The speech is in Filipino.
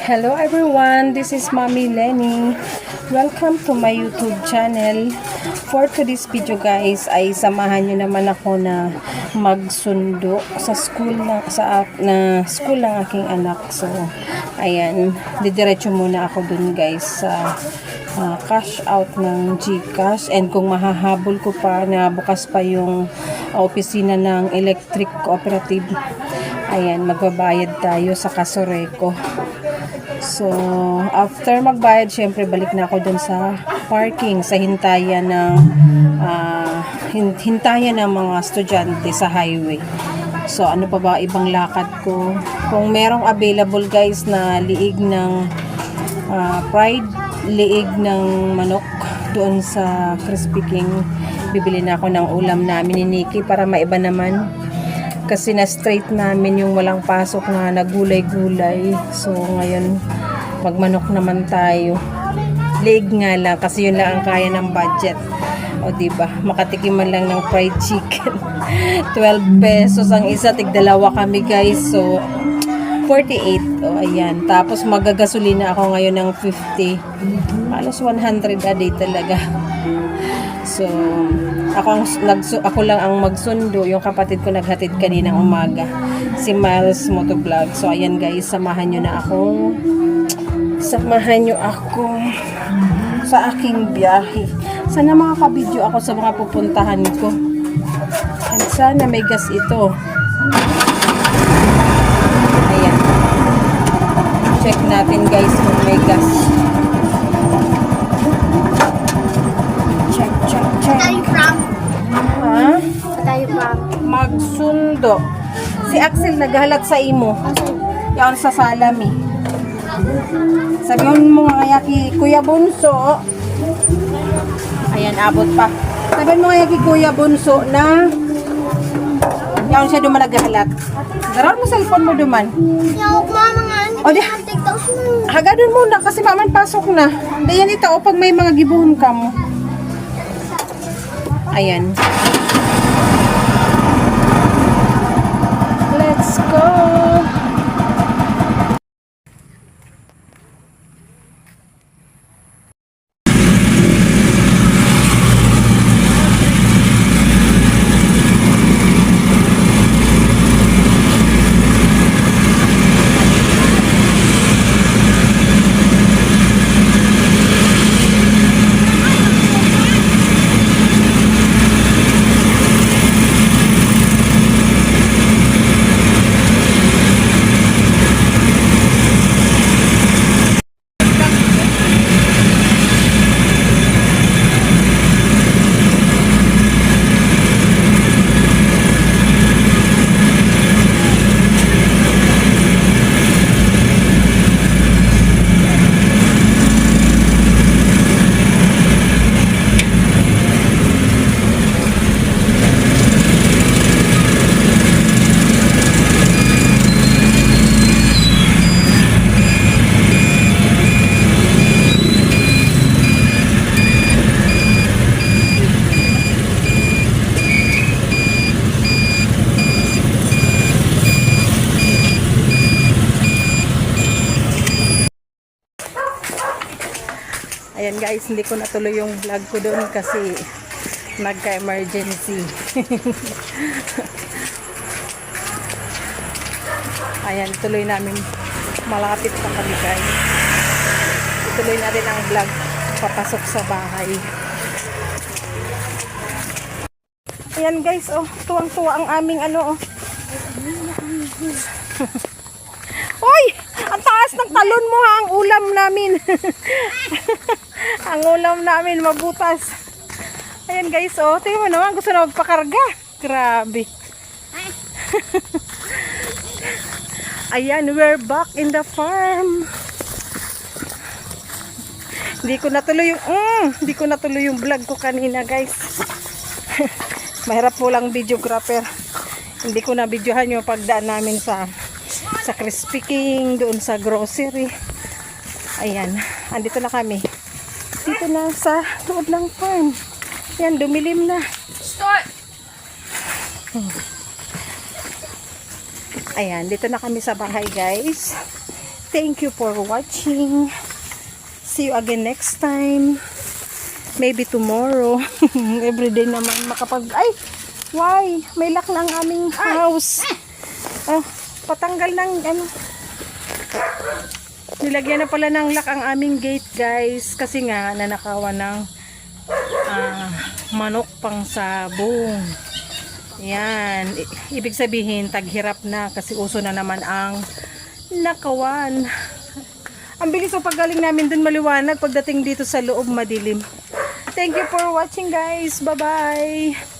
Hello everyone, this is Mommy Lenny. Welcome to my YouTube channel. For today's video guys, ay samahan nyo naman ako na magsundo sa school na school ng aking anak. So, ayan, didiretso muna ako dun guys sa cash out ng GCash, and kung mahahabol ko pa na bukas pa yung opisina ng Electric Cooperative, ayan, magbabayad tayo sa Casoreco. So, after magbayad, syempre balik na ako dun sa parking, sa hintayan ng mga estudyante sa highway. So, ano pa ba ibang lakad ko? Kung merong available guys na liig ng fried liig ng manok doon sa Crispy King, bibili na ako ng ulam namin ni Nikki para maiba naman. Kasi na-straight namin yung walang pasok na nagulay-gulay. So, ngayon, magmanok naman tayo. Leg nga lang, kasi yun lang ang kaya ng budget. O, diba? Makatikim man lang ng fried chicken. 12 pesos ang isa, tig-dalawa kami, guys. So, 48. O, ayan. Tapos, magagasolina ako ngayon ng 50. Halos 100 a day talaga. So, ako lang ang magsundo. Yung kapatid ko naghatid kaninang umaga, si Miles Motovlog. So, ayan guys, samahan nyo ako sa aking biyahe. Sana makaka-video ako sa mga pupuntahan ko. At sana may gas ito. Ayan. Check natin guys kung may gas. Check. Ha? Magsundo. Si Axel naghalat sa imo. Yan sa salami. Sabihin mo nga kaya kay Kuya Bunso. Ayan, abot pa. Sabihin mo kaya kay Kuya Bunso na yan siya duman naghalat. Darar mo cellphone mo duman. Yaw, mama nga. O di, hagadon muna kasi maman pasok na. Dayan ito o pag may mga gibuhon ka mo. Ayan. Let's go! Ayan guys, hindi ko natuloy yung vlog ko doon kasi nagka-emergency. Ayan, tuloy namin. Malapit pa kami guys. Ituloy natin ang vlog papasok sa bahay. Ayan guys, oh, tuwang-tuwa ang aming ano, oh. Hoy! Ang taas ng talon mo ha, ang ulam namin. Ang ulam namin, mabutas. Ayan guys, oh. Tingnan mo naman, gusto na magpakarga. Grabe. Ayan, we're back in the farm. Hindi ko natuloy yung vlog ko kanina guys. Mahirap po lang videographer. Hindi ko na videohan yung pagdaan namin sa Crispy King, doon sa grocery. Ayan, andito na kami. Dito na sa loob ng farm. Ayan, dumilim na. Start! Ayan, dito na kami sa bahay guys. Thank you for watching. See you again next time. Maybe tomorrow. Everyday naman ay! Why? May lock na ang aming house. Patanggal ng nilagyan na pala ng lock ang aming gate, guys. Kasi nga, nanakawan ng manok pang sabong. Yan. Ibig sabihin, taghirap na kasi uso na naman ang nakawan. Ang bilis ng paggaling namin dun maliwanag. Pagdating dito sa loob, madilim. Thank you for watching, guys. Bye-bye.